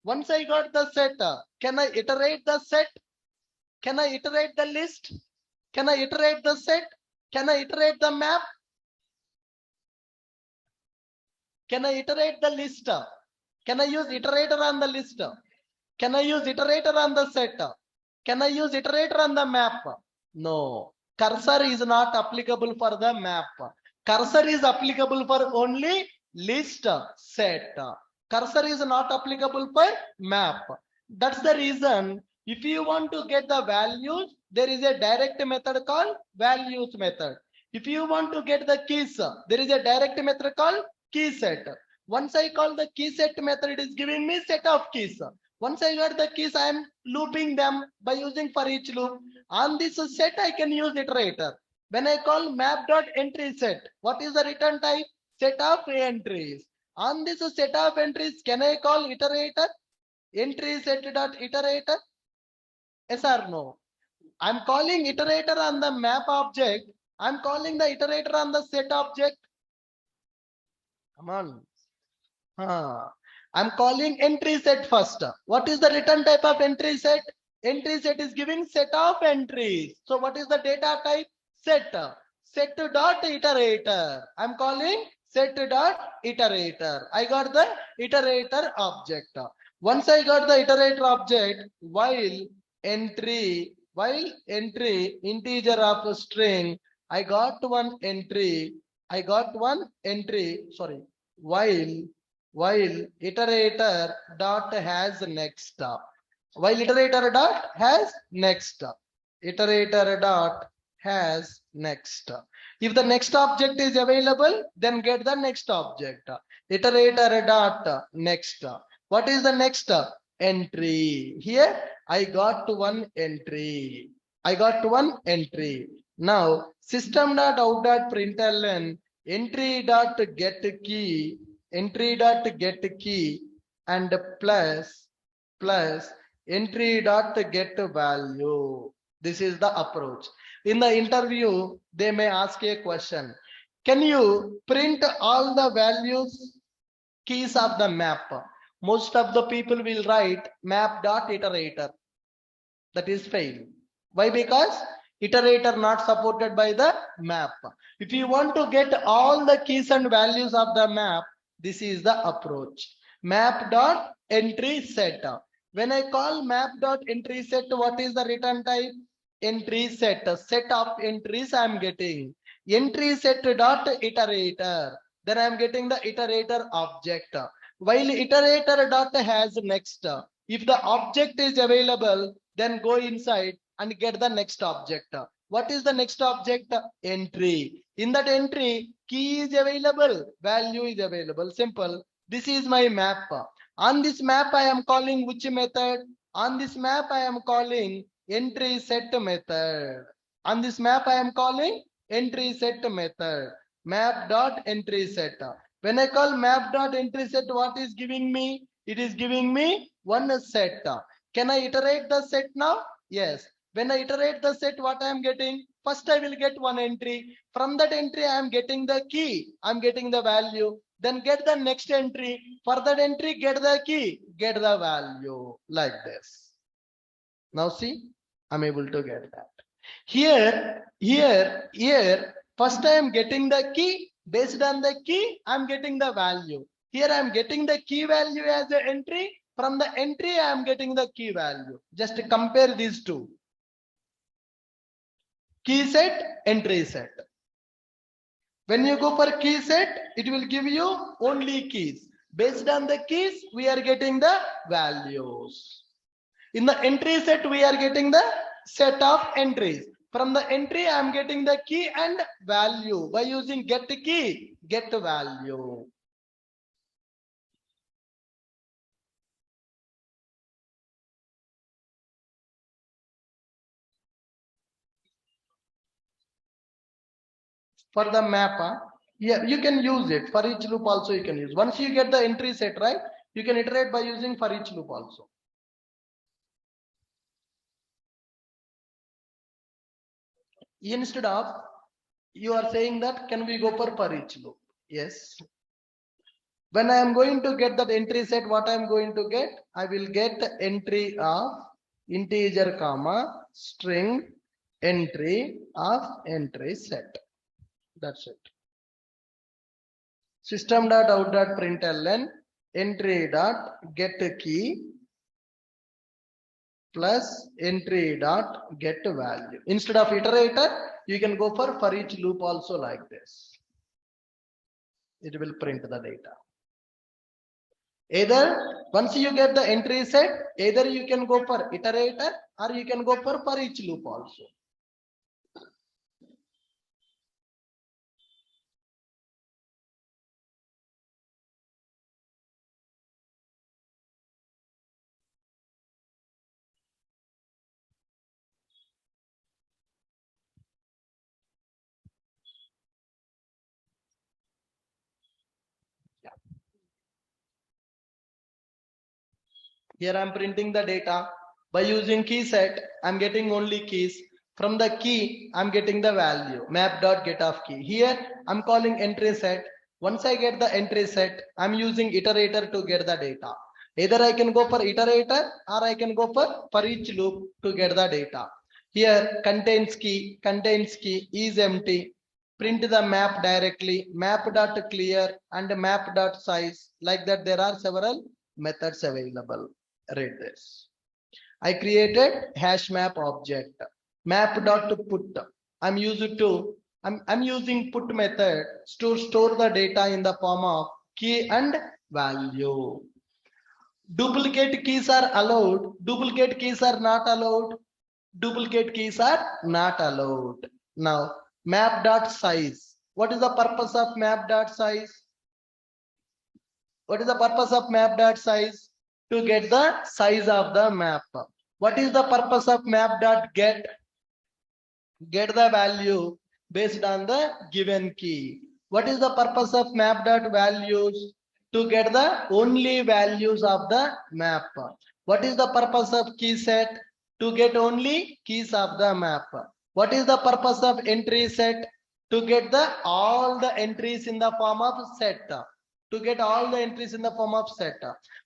Once I got the set, can I iterate the set? Can I iterate the list? Can I iterate the set? Can I iterate the map? Can I iterate the list? Can I use iterator on the list? Can I use iterator on the set? Can I use iterator on the map? No. Cursor is not applicable for the map. Cursor is applicable for only list set. Cursor is not applicable for map. That's the reason if you want to get the values, there is a direct method called values method. If you want to get the keys, there is a direct method called key set. Once I call the key set method, it is giving me set of keys. Once I got the keys, I am looping them by using for each loop. On this set, I can use iterator. When I call map.entry set, what is the return type? Set of entries. On this set of entries, can I call iterator? Entry set dot iterator? Yes or no? I'm calling iterator on the map object. I'm calling the iterator on the set object. Come on. I'm calling entry set first. What is the return type of entry set? Entry set is giving set of entries. So what is the data type? Set. Set dot iterator. I'm calling set dot iterator. I got the iterator object. Once I got the iterator object, while entry integer of a string, I got one entry. Sorry, while iterator dot has next. While iterator dot has next. Iterator dot has next. If the next object is available, then get the next object. Iterator dot next. What is the next? Entry. Here I got one entry. Now system dot out dot println entry dot get key and plus entry dot get value. This is the approach. In the interview, they may ask a question. Can you print all the values keys of the map? Most of the people will write map dot iterator. That is fail. Why? Because iterator not supported by the map. If you want to get all the keys and values of the map, this is the approach. Map dot entry set. When I call map dot entry set, what is the return type? Entry set. Set of entries I am getting. Entry set dot iterator. Then I am getting the iterator object. While iterator dot has next. If the object is available, then go inside and get the next object. What is the next object? Entry. In that entry, key is available, value is available. Simple. This is my map. On this map, I am calling which method? On this map, I am calling entry set method. On this map, I am calling entry set method. Map dot entry set. When I call map dot entry set, what is giving me? It is giving me one set. Can I iterate the set now? Yes. When I iterate the set, what I am getting? First, I will get one entry. From that entry, I am getting the key. I am getting the value. Then get the next entry. For that entry, get the key, get the value, like this. Now see, I'm able to get that. Here, first I am getting the key. Based on the key, I am getting the value. Here I am getting the key value as an entry. From the entry, I am getting the key value. Just compare these two. Key set, entry set. When you go for key set, it will give you only keys. Based on the keys, we are getting the values. In the entry set, we are getting the set of entries. From the entry, I am getting the key and value. By using get key, get value. For the map, yeah, you can use it. For each loop also you can use. Once you get the entry set right, you can iterate by using for each loop also. Instead of, you are saying that can we go for each loop? Yes. When I am going to get that entry set, what I am going to get? I will get the entry of integer comma string entry of entry set. That's it. System.out.println entry dot get key plus entry dot get value. Instead of iterator, you can go for each loop also like this. It will print the data. Either once you get the entry set, either you can go for iterator or you can go for each loop also. Here I'm printing the data. By using key set, I'm getting only keys. From the key, I'm getting the value, map.get of key. Here, I'm calling entry set. Once I get the entry set, I'm using iterator to get the data. Either I can go for iterator or I can go for each loop to get the data. Here, contains key is empty. Print the map directly, map.clear and map.size. Like that, there are several methods available. Read this. I created hash map object map.put. I'm using put method to store the data in the form of key and value. Duplicate keys are allowed. Duplicate keys are not allowed. Duplicate keys are not allowed. Now map.size. What is the purpose of map.size? What is the purpose of map.size? To get the size of the map. What is the purpose of map.get? Get the value based on the given key. What is the purpose of map.values? To get the only values of the map. What is the purpose of key set? To get only keys of the map. What is the purpose of entry set? To get the all the entries in the form of set. To get all the entries in the form of set.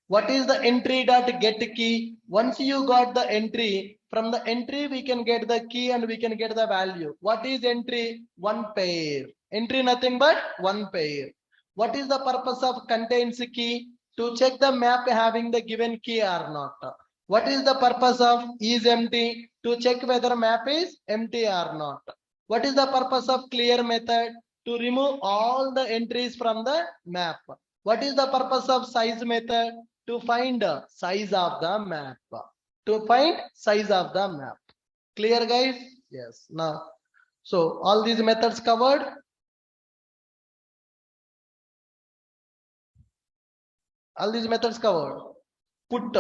What is the entry dot get key? Once you got the entry, from the entry we can get the key and we can get the value. What is entry? One pair. Entry nothing but one pair. What is the purpose of contains key? To check the map having the given key or not. What is the purpose of is empty? To check whether map is empty or not. What is the purpose of clear method? To remove all the entries from the map. What is the purpose of size method? To find the size of the map. To find size of the map. Clear, guys? Yes. Now, so all these methods covered. All these methods covered. Put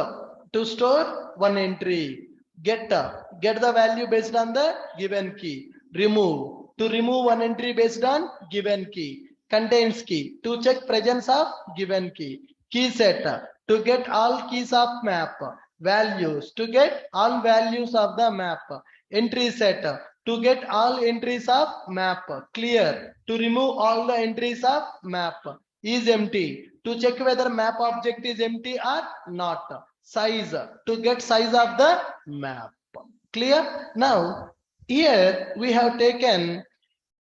to store one entry. Get the value based on the given key. Remove to remove one entry based on given key. Contains key to check presence of given key. Key set to get all keys of map. Values to get all values of the map. Entry set to get all entries of map. Clear to remove all the entries of map. Is empty to check whether map object is empty or not. Size to get size of the map. Clear? Now here we have taken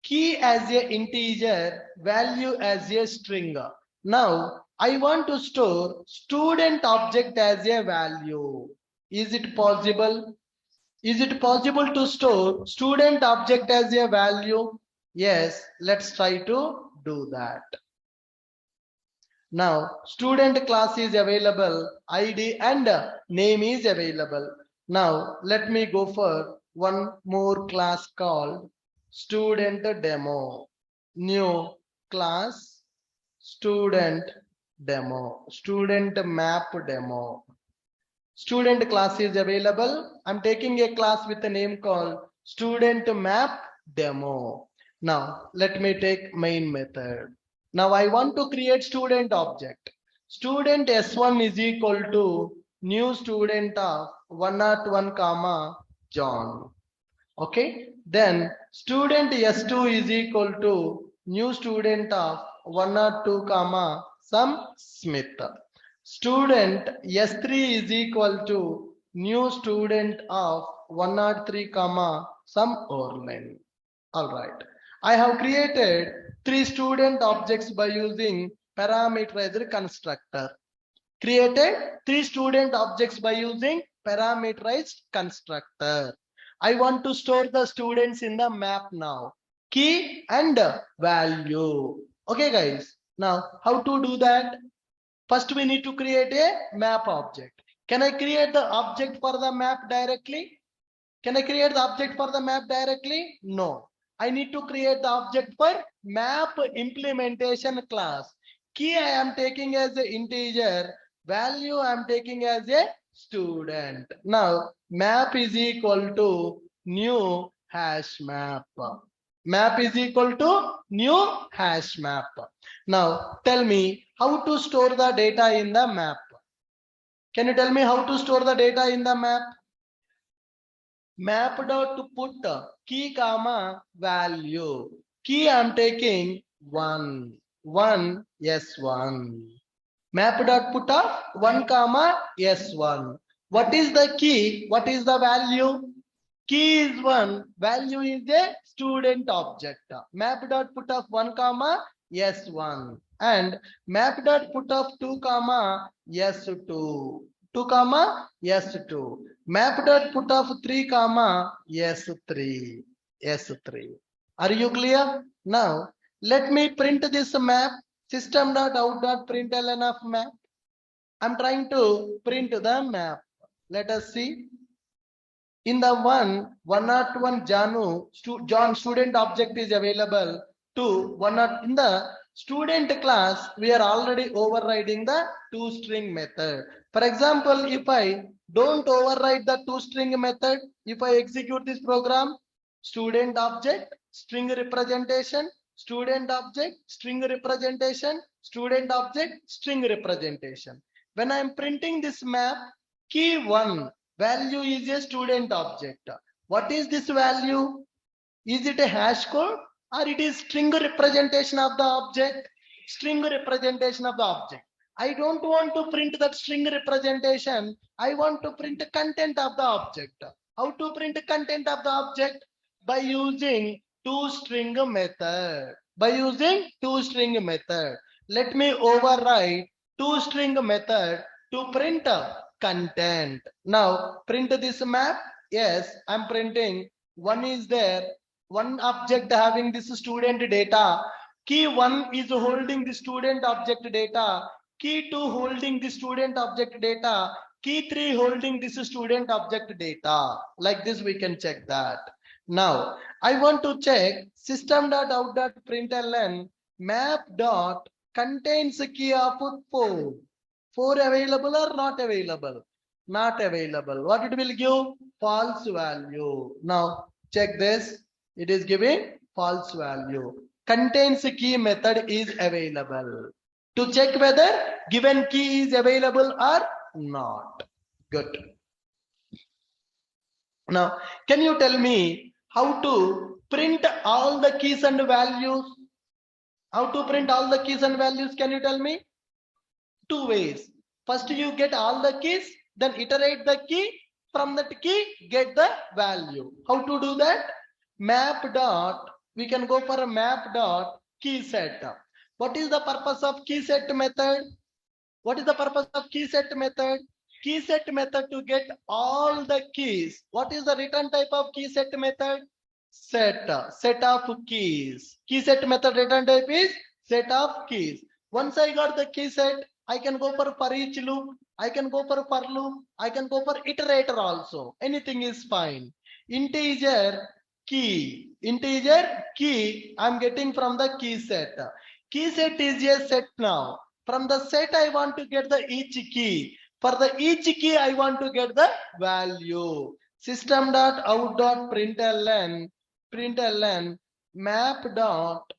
key as a integer, value as a string. Now I want to store student object as a value. Is it possible? Is it possible to store student object as a value? Yes, let's try to do that. Now student class is available, ID and name is available. Now let me go for one more class called student demo. New class student demo, student map demo. Student class is available. I'm taking a class with a name called student map demo. Now let me take main method. Now I want to create student object. Student S1 is equal to new student of 101 comma John. Okay. Then student S2 is equal to new student of 102 comma some Smith. Student S3 is equal to new student of 103 comma some Orlin. All right. I have created three student objects by using parameterized constructor. Created three student objects by using parameterized constructor. I want to store the students in the map now. Key and value. Okay, guys. Now, how to do that? First, we need to create a map object. Can I create the object for the map directly? Can I create the object for the map directly? No. I need to create the object for map implementation class. Key I am taking as an integer, value I am taking as a student. Now, map is equal to new hash map. Map is equal to new hash map. Now, tell me how to store the data in the map. Can you tell me how to store the data in the map? Map dot put key comma value. Key I'm taking 1. 1 S1. Map dot put of 1 comma S1. What is the key? What is the value? Key is 1. Value is a student object. Map dot put of 1 comma S1. And map dot put of 2 comma S2. 2 comma S2. Map dot put of 3 comma S3. S3. Are you clear? Now let me print this map. System dot out dot println of map. I'm trying to print the map. Let us see. In the 101 John student object is available to 101 in the student class. We are already overriding the toString method. For example, if I don't override the toString method, if I execute this program, student object, string representation, student object, string representation, student object, string representation. When I am printing this map, key 1, value is a student object. What is this value? Is it a hash code or it is string representation of the object? String representation of the object. I don't want to print that string representation. I want to print the content of the object. How to print the content of the object? By using toString method. By using toString method. Let me override toString method to print content. Now print this map. Yes, I'm printing. 1 is there. 1 object having this student data. Key 1 is holding the student object data. Key 2 holding the student object data. Key 3 holding this student object data. Like this we can check that. Now I want to check system.out.println map dot contains a key of 4. 4 available or not available? Not available. What it will give? False value. Now check this. It is giving false value. Contains key method is available. To check whether given key is available or not. Good. Now, can you tell me how to print all the keys and values? How to print all the keys and values? Can you tell me? 2 ways. First, you get all the keys, then iterate the key. From that key, get the value. How to do that? Map dot. We can go for a map dot key set. What is the purpose of key set method? What is the purpose of key set method? Key set method to get all the keys. What is the return type of key set method? Set of keys. Key set method return type is set of keys. Once I got the key set, I can go for each loop. I can go for loop. I can go for iterator also. Anything is fine. Integer key. Integer key I'm getting from the key set. Key set is a set now. From the set I want to get the each key. For the each key I want to get the value. System.out.println map dot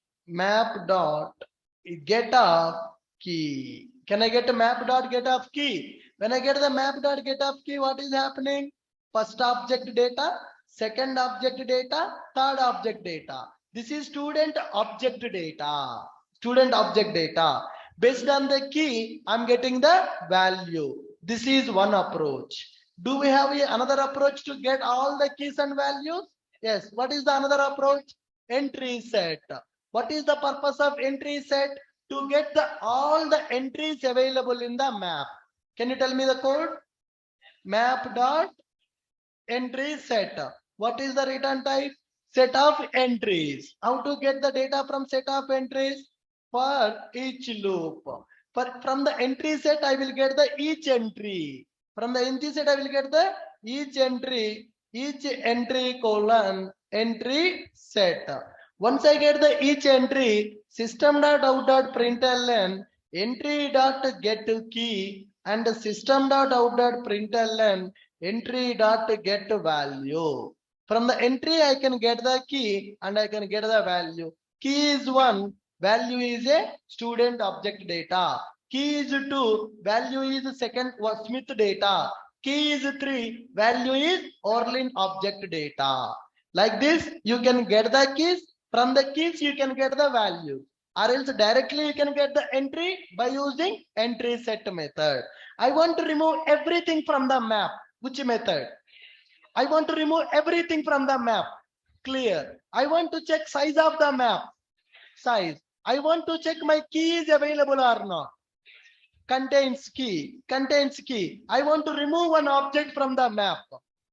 get of key. Can I get a map dot get of key? When I get the map dot get of key, what is happening? First object data, second object data, third object data. This is student object data. Student object data. Based on the key, I'm getting the value. This is one approach. Do we have another approach to get all the keys and values? Yes. What is the another approach? Entry set. What is the purpose of entry set? To get all the entries available in the map. Can you tell me the code? Map dot entry set. What is the return type? Set of entries. How to get the data from set of entries? For each loop. From the entry set, I will get the each entry. From the entry set, I will get the each entry colon entry set. Once I get the each entry, system.out.println entry dot get key and system dot out dot println entry dot get value. From the entry, I can get the key and I can get the value. Key is 1, value is a student object data. Key is 2, value is second Smith data. Key is 3, value is Orlin object data. Like this, you can get the keys. From the keys, you can get the value. Or else directly you can get the entry by using entry set method. I want to remove everything from the map. Which method? I want to remove everything from the map. Clear. I want to check size of the map. Size. I want to check my key is available or not. Contains key. Contains key. I want to remove one object from the map.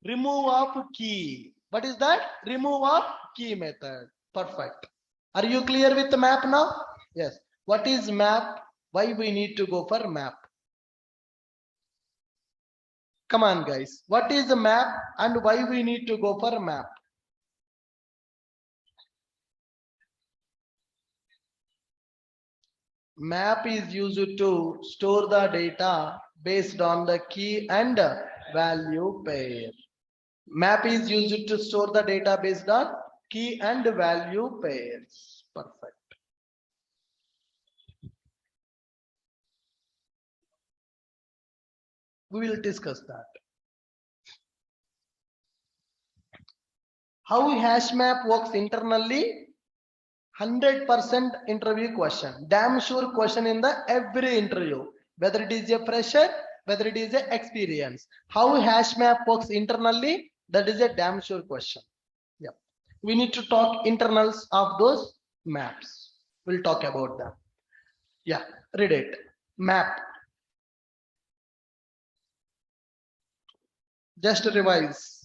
Remove of key. What is that? Remove of key method. Perfect. Are you clear with the map now? Yes. What is map? Why we need to go for map? Come on, guys. What is the map and why we need to go for map? Map is used to store the data based on the key and value pair. Map is used to store the data based on key and value pairs. Perfect. We will discuss that. How hash map works internally? 100% interview question. Damn sure question in the every interview. Whether it is a fresher, whether it is a experience. How hash map works internally? That is a damn sure question. Yeah. We need to talk internals of those maps. We'll talk about them. Yeah. Read it. Map. Just revise.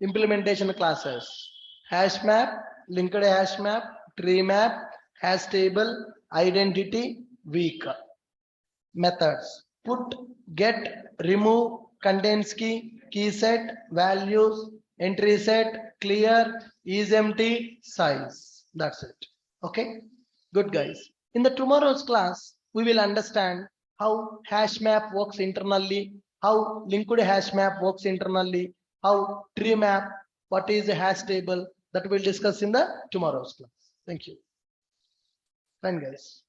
Implementation classes. Hash map, linked hash map, tree map, hash table, identity, weak. Methods. Put, get, remove, contains key, key set, values, entry set, clear, is empty, size. That's it. Okay. Good, guys. In the tomorrow's class, we will understand how hash map works internally, how linked hash map works internally, how tree map, what is a hash table, that we'll discuss in the tomorrow's class. Thank you. Fine, guys.